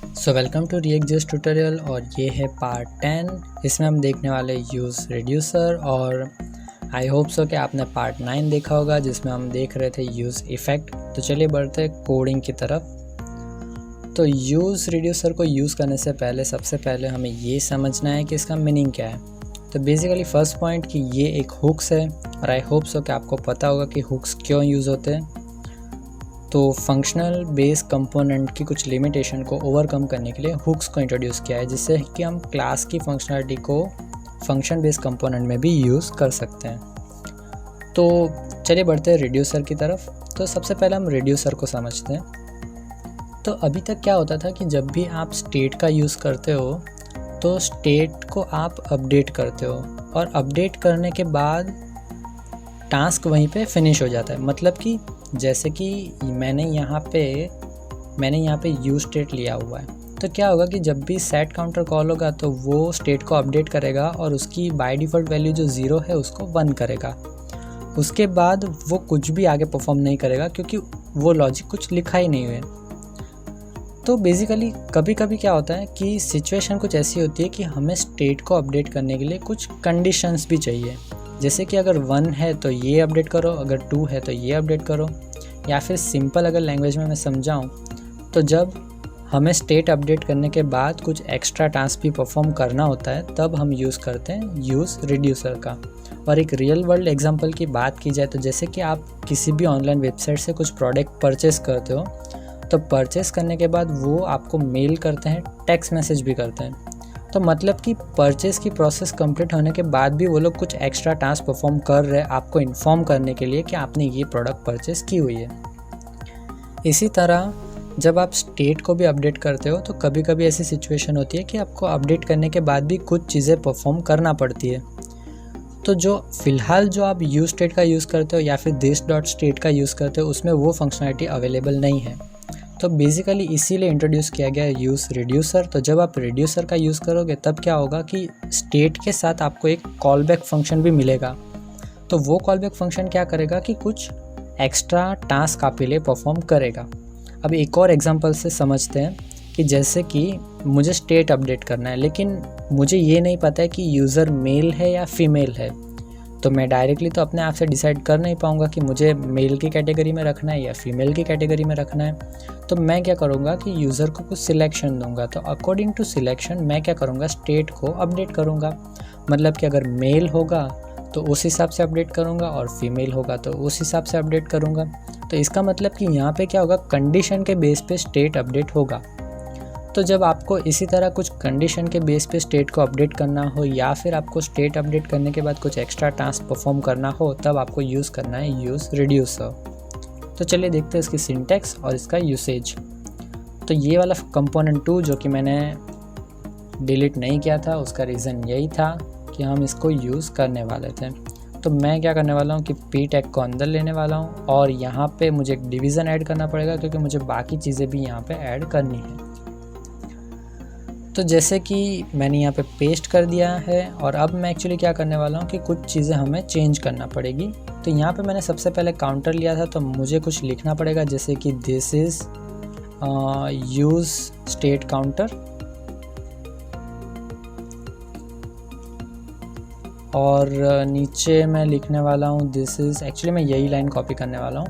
So welcome to रिएक्ट.js tutorial और ये है पार्ट 10। इसमें हम देखने वाले यूज़ रिड्यूसर और आई होप सो कि आपने पार्ट 9 देखा होगा जिसमें हम देख रहे थे यूज़ इफ़ेक्ट। तो चलिए बढ़ते कोडिंग की तरफ। तो यूज़ रिड्यूसर को यूज़ करने से पहले सबसे पहले हमें ये समझना है कि इसका मीनिंग क्या है। तो बेसिकली फ़र्स्ट पॉइंट कि ये एक हुक्स है और आई होप सो कि आपको पता होगा कि हुक्स क्यों यूज़ होते हैं। तो फंक्शनल बेस कंपोनेंट की कुछ लिमिटेशन को ओवरकम करने के लिए हुक्स को इंट्रोड्यूस किया है, जिससे कि हम क्लास की फंक्शनलिटी को फंक्शन बेस कंपोनेंट में भी यूज़ कर सकते हैं। तो चलिए बढ़ते हैं रिड्यूसर की तरफ। तो सबसे पहले हम रिड्यूसर को समझते हैं। तो अभी तक क्या होता था कि जब भी आप स्टेट का यूज़ करते हो तो स्टेट को आप अपडेट करते हो और अपडेट करने के बाद टास्क वहीं पे फिनिश हो जाता है। मतलब कि जैसे कि मैंने यहाँ पे यूज स्टेट लिया हुआ है, तो क्या होगा कि जब भी सेट काउंटर कॉल होगा तो वो स्टेट को अपडेट करेगा और उसकी बाय डिफ़ॉल्ट वैल्यू जो 0 है उसको 1 करेगा। उसके बाद वो कुछ भी आगे परफॉर्म नहीं करेगा क्योंकि वो लॉजिक कुछ लिखा ही नहीं है। तो बेसिकली कभी कभी क्या होता है कि सिचुएशन कुछ ऐसी होती है कि हमें स्टेट को अपडेट करने के लिए कुछ कंडीशंस भी चाहिए। जैसे कि अगर 1 है तो ये अपडेट करो, अगर 2 है तो ये अपडेट करो, या फिर सिंपल अगर लैंग्वेज में मैं समझाऊँ तो जब हमें स्टेट अपडेट करने के बाद कुछ एक्स्ट्रा टास्क भी परफॉर्म करना होता है तब हम यूज़ करते हैं यूज़ रिड्यूसर का। और एक रियल वर्ल्ड एग्जांपल की बात की जाए तो जैसे कि आप किसी भी ऑनलाइन वेबसाइट से कुछ प्रोडक्ट परचेस करते हो, तो परचेस करने के बाद वो आपको मेल करते हैं, टेक्स्ट मैसेज भी करते हैं। तो मतलब कि परचेस की प्रोसेस कंप्लीट होने के बाद भी वो लोग कुछ एक्स्ट्रा टास्क परफॉर्म कर रहे हैं आपको इन्फॉर्म करने के लिए कि आपने ये प्रोडक्ट परचेस की हुई है। इसी तरह जब आप स्टेट को भी अपडेट करते हो तो कभी कभी ऐसी सिचुएशन होती है कि आपको अपडेट करने के बाद भी कुछ चीज़ें परफॉर्म करना पड़ती है। तो जो फ़िलहाल जो आप यूज स्टेट का यूज़ करते हो या फिर दिस डॉट स्टेट का यूज़ करते हो उसमें वो फंक्शनलिटी अवेलेबल नहीं है। तो बेसिकली इसीलिए इंट्रोड्यूस किया गया है यूज़ रिड्यूसर। तो जब आप रिड्यूसर का यूज़ करोगे तब क्या होगा कि स्टेट के साथ आपको एक कॉल बैक फंक्शन भी मिलेगा। तो वो कॉल बैक फंक्शन क्या करेगा कि कुछ एक्स्ट्रा टास्क आपके लिए परफॉर्म करेगा। अब एक और एग्जांपल से समझते हैं कि जैसे कि मुझे स्टेट अपडेट करना है लेकिन मुझे ये नहीं पता है कि यूज़र मेल है या फीमेल है। तो मैं डायरेक्टली तो अपने आप से डिसाइड कर नहीं पाऊँगा कि मुझे मेल की कैटेगरी में रखना है या फीमेल की कैटेगरी में रखना है। तो मैं क्या करूँगा कि यूज़र को कुछ सिलेक्शन दूंगा। तो अकॉर्डिंग टू सिलेक्शन मैं क्या करूँगा, स्टेट को अपडेट करूँगा। मतलब कि अगर मेल होगा तो उस हिसाब से अपडेट करूँगा और फीमेल होगा तो उस हिसाब से अपडेट करूँगा। तो इसका मतलब कि यहाँ पे क्या होगा, कंडीशन के बेस पे स्टेट अपडेट होगा। तो जब आपको इसी तरह कुछ कंडीशन के बेस पे स्टेट को अपडेट करना हो या फिर आपको स्टेट अपडेट करने के बाद कुछ एक्स्ट्रा टास्क परफॉर्म करना हो तब आपको यूज़ करना है यूज़ रिड्यूसर। तो चलिए देखते हैं इसकी सिंटैक्स और इसका यूसेज। तो ये वाला कंपोनेंट 2 जो कि मैंने डिलीट नहीं किया था उसका रीज़न यही था कि हम इसको यूज़ करने वाले थे। तो मैं क्या करने वाला हूँ कि पी टैग को अंदर लेने वाला हूँ और यहाँ पे मुझे एक डिवीज़न ऐड करना पड़ेगा क्योंकि मुझे बाकी चीज़ें भी यहाँ पे ऐड करनी है। तो जैसे कि मैंने यहाँ पे पेस्ट कर दिया है और अब मैं एक्चुअली क्या करने वाला हूँ कि कुछ चीज़ें हमें चेंज करना पड़ेगी। तो यहाँ पे मैंने सबसे पहले काउंटर लिया था तो मुझे कुछ लिखना पड़ेगा जैसे कि this is use state counter, और नीचे मैं लिखने वाला हूँ दिस इज़, एक्चुअली मैं यही लाइन कॉपी करने वाला हूँ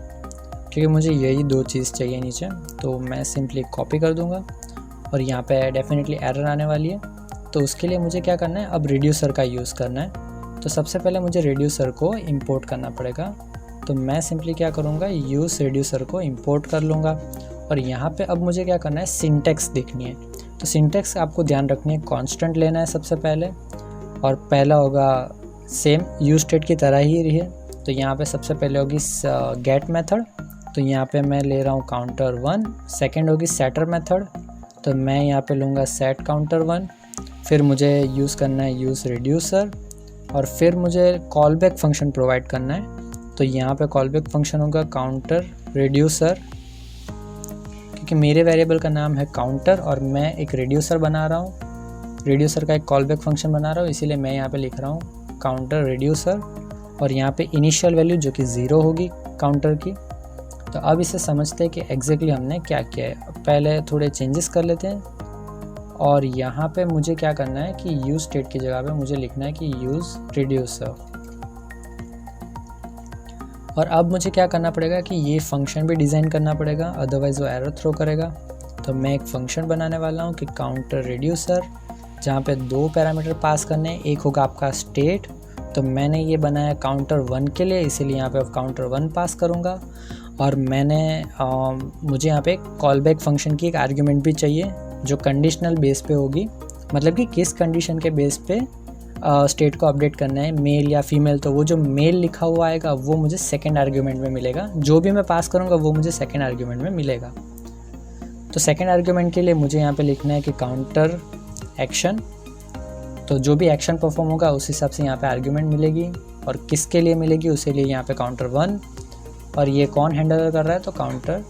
क्योंकि मुझे यही 2 चीज़ चाहिए नीचे। तो मैं सिंपली कॉपी कर दूँगा और यहाँ पे डेफिनेटली एरर आने वाली है। तो उसके लिए मुझे क्या करना है, अब रिड्यूसर का यूज़ करना है। तो सबसे पहले मुझे रिड्यूसर को इंपोर्ट करना पड़ेगा। तो मैं सिंपली क्या करूँगा, यूज़ रिड्यूसर को इंपोर्ट कर लूँगा और यहाँ पे अब मुझे क्या करना है, सिंटैक्स देखनी है। तो सिंटैक्स आपको ध्यान रखनी है, कांस्टेंट लेना है सबसे पहले, और पहला होगा सेम यूज स्टेट की तरह ही रही है। तो यहाँ पे सबसे पहले होगी गेट मेथड। तो यहाँ पे मैं ले रहा हूँ काउंटर 1। सेकेंड होगी सेटर मेथड, तो मैं यहाँ पे लूँगा सेट काउंटर 1। फिर मुझे यूज़ करना है यूज़ रिड्यूसर और फिर मुझे कॉल बैक फंक्शन प्रोवाइड करना है। तो यहाँ पे कॉल बैक फंक्शन होगा काउंटर रिड्यूसर, क्योंकि मेरे वेरिएबल का नाम है काउंटर और मैं एक रिड्यूसर बना रहा हूँ, रिड्यूसर का एक कॉल बैक फंक्शन बना रहा हूँ, इसीलिए मैं यहाँ पे लिख रहा हूँ काउंटर रिड्यूसर और यहाँ पे इनिशियल वैल्यू जो कि 0 होगी काउंटर की। तो अब इसे समझते हैं कि एग्जैक्टली हमने क्या किया है। पहले थोड़े चेंजेस कर लेते हैं। और यहाँ पे मुझे क्या करना है कि यूज़ स्टेट की जगह पे मुझे लिखना है कि यूज़ रिड्यूसर। और अब मुझे क्या करना पड़ेगा कि ये फंक्शन भी डिज़ाइन करना पड़ेगा, अदरवाइज़ वो एरर थ्रो करेगा। तो मैं एक फ़ंक्शन बनाने वाला हूँ कि काउंटर रिड्यूसर, जहाँ पे 2 पैरामीटर पास करने हैं। एक होगा आपका स्टेट, तो मैंने ये बनाया काउंटर 1 के लिए, इसीलिए यहाँ पे काउंटर 1 पास करूँगा। और मुझे यहाँ पे कॉल बैक फंक्शन की एक आर्ग्यूमेंट भी चाहिए जो कंडीशनल बेस पे होगी, मतलब कि किस कंडीशन के बेस पे स्टेट को अपडेट करना है, मेल या फीमेल। तो वो जो मेल लिखा हुआ आएगा वो मुझे सेकंड आर्ग्यूमेंट में मिलेगा, जो भी मैं पास करूँगा वो मुझे सेकंड आर्ग्यूमेंट में मिलेगा। तो सेकंड आर्ग्यूमेंट के लिए मुझे यहाँ पे लिखना है कि काउंटर एक्शन, तो जो भी एक्शन परफॉर्म होगा उस हिसाब से यहाँ पे आर्ग्यूमेंट मिलेगी, और किसके लिए मिलेगी उसी लिए यहाँ पे काउंटर 1, और ये कौन हैंडल कर रहा है, तो काउंटर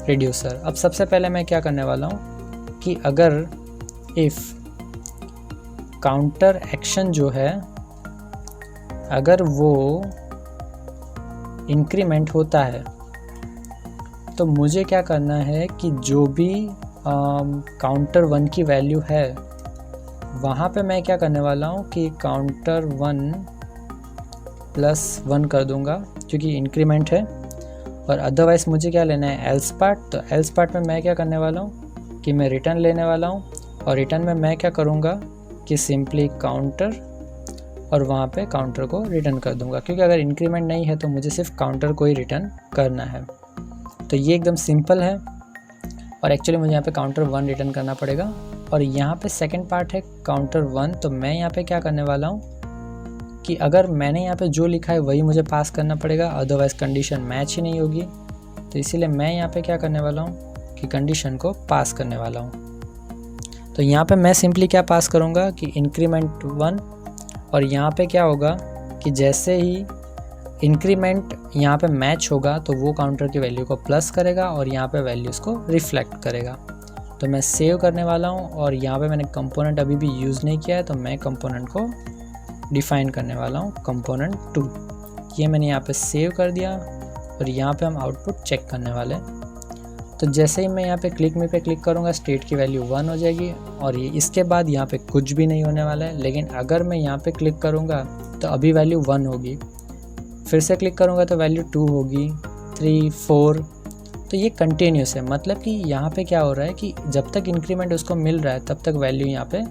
रिड्यूसर। अब सबसे पहले मैं क्या करने वाला हूँ कि अगर इफ़ काउंटर एक्शन जो है अगर वो इंक्रीमेंट होता है तो मुझे क्या करना है कि जो भी काउंटर 1 की वैल्यू है वहाँ पे मैं क्या करने वाला हूँ कि काउंटर 1 + 1 कर दूँगा क्योंकि इंक्रीमेंट है। और अदरवाइज़ मुझे क्या लेना है, एल्स पार्ट। तो एल्स पार्ट में मैं क्या करने वाला हूँ कि मैं रिटर्न लेने वाला हूँ, और रिटर्न में मैं क्या करूँगा कि सिंपली काउंटर और वहाँ पे काउंटर को रिटर्न कर दूँगा, क्योंकि अगर इंक्रीमेंट नहीं है तो मुझे सिर्फ काउंटर को ही रिटर्न करना है। तो ये एकदम सिंपल है, और एक्चुअली मुझे यहाँ पे काउंटर 1 रिटर्न करना पड़ेगा। और यहाँ पे सेकंड पार्ट है काउंटर 1, तो मैं यहाँ पे क्या करने वाला हूँ कि अगर मैंने यहाँ पे जो लिखा है वही मुझे पास करना पड़ेगा, अदरवाइज़ कंडीशन मैच ही नहीं होगी। तो इसीलिए मैं यहाँ पे क्या करने वाला हूँ कि कंडीशन को पास करने वाला हूँ। तो यहाँ पे मैं सिंपली क्या पास करूँगा कि इंक्रीमेंट 1, और यहाँ पे क्या होगा कि जैसे ही इंक्रीमेंट यहाँ पे मैच होगा तो वो काउंटर की वैल्यू को प्लस करेगा और यहाँ पे वैल्यूज़ को रिफ्लेक्ट करेगा। तो मैं सेव करने वाला हूँ, और यहाँ पे मैंने कंपोनेंट अभी भी यूज़ नहीं किया है, तो मैं कंपोनेंट को डिफ़ाइन करने वाला हूँ कंपोनेंट 2। ये मैंने यहाँ पे सेव कर दिया, और यहाँ पे हम आउटपुट चेक करने वाले हैं। तो जैसे ही मैं यहाँ पे क्लिक मी पे क्लिक करूँगा स्टेट की वैल्यू 1 हो जाएगी, और ये इसके बाद यहाँ पे कुछ भी नहीं होने वाला है। लेकिन अगर मैं यहाँ पे क्लिक करूँगा तो अभी वैल्यू 1 होगी, फिर से क्लिक करूँगा तो वैल्यू 2 होगी, 3, 4। तो ये कंटिन्यूस है, मतलब कि यहाँ पे क्या हो रहा है कि जब तक इंक्रीमेंट उसको मिल रहा है तब तक वैल्यू यहाँ पे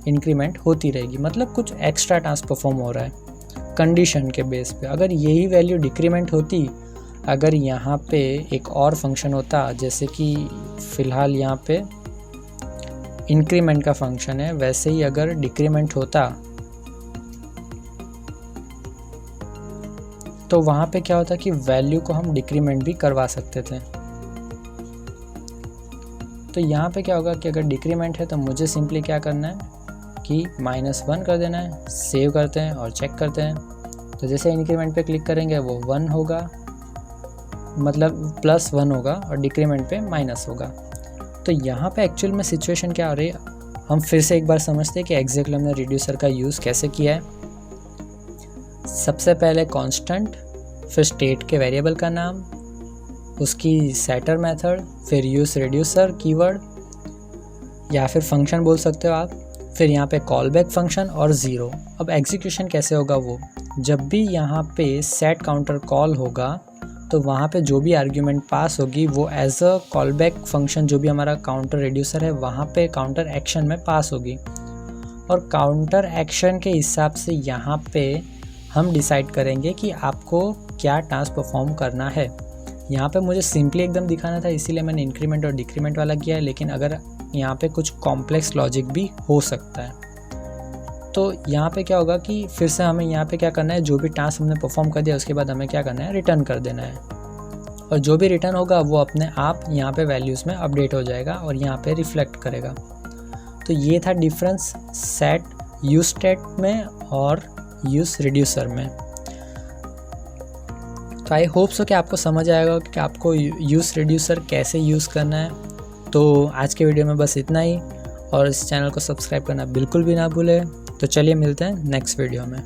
इंक्रीमेंट होती रहेगी, मतलब कुछ एक्स्ट्रा टास्क परफॉर्म हो रहा है कंडीशन के बेस पे। अगर यही वैल्यू डिक्रीमेंट होती, अगर यहाँ पे एक और फंक्शन होता, जैसे कि फ़िलहाल यहाँ पे इंक्रीमेंट का फंक्शन है, वैसे ही अगर डिक्रीमेंट होता तो वहाँ पे क्या होता कि वैल्यू को हम डिक्रीमेंट भी करवा सकते थे। तो यहाँ पे क्या होगा कि अगर डिक्रीमेंट है तो मुझे सिंपली क्या करना है कि -1 कर देना है। सेव करते हैं और चेक करते हैं, तो जैसे इंक्रीमेंट पे क्लिक करेंगे वो 1 होगा, मतलब +1 होगा, और डिक्रीमेंट पे माइनस होगा। तो यहाँ पे एक्चुअल में सिचुएशन क्या हो रही है, हम फिर से एक बार समझते हैं कि एग्जैक्टली हमने रिड्यूसर का यूज़ कैसे किया है। सबसे पहले कांस्टेंट, फिर स्टेट के वेरिएबल का नाम, उसकी सेटर मेथड, फिर यूज़ रिड्यूसर कीवर्ड या फिर फंक्शन बोल सकते हो आप, फिर यहाँ पे कॉल बैक फंक्शन और 0। अब एग्जीक्यूशन कैसे होगा, वो जब भी यहाँ पे सेट काउंटर कॉल होगा तो वहाँ पे जो भी आर्ग्यूमेंट पास होगी वो as a call back function जो भी हमारा काउंटर रिड्यूसर है वहाँ पे काउंटर एक्शन में पास होगी, और काउंटर एक्शन के हिसाब से यहाँ पे हम डिसाइड करेंगे कि आपको क्या टास्क परफॉर्म करना है। यहाँ पे मुझे सिंपली एकदम दिखाना था, इसीलिए मैंने इंक्रीमेंट और डिक्रीमेंट वाला किया है, लेकिन अगर यहाँ पे कुछ कॉम्प्लेक्स लॉजिक भी हो सकता है। तो यहाँ पे क्या होगा कि फिर से हमें यहाँ पे क्या करना है, जो भी टास्क हमने परफॉर्म कर दिया उसके बाद हमें क्या करना है, रिटर्न कर देना है, और जो भी रिटर्न होगा वो अपने आप यहाँ पे वैल्यूज़ में अपडेट हो जाएगा और यहाँ पे रिफ्लेक्ट करेगा। तो ये था डिफरेंस सेट यूज स्टेट में और यूज़ रिड्यूसर में। तो आई होप सो कि आपको समझ आएगा कि आपको यूज़ रिड्यूसर कैसे यूज़ करना है। तो आज के वीडियो में बस इतना ही, और इस चैनल को सब्सक्राइब करना बिल्कुल भी ना भूलें। तो चलिए मिलते हैं नेक्स्ट वीडियो में।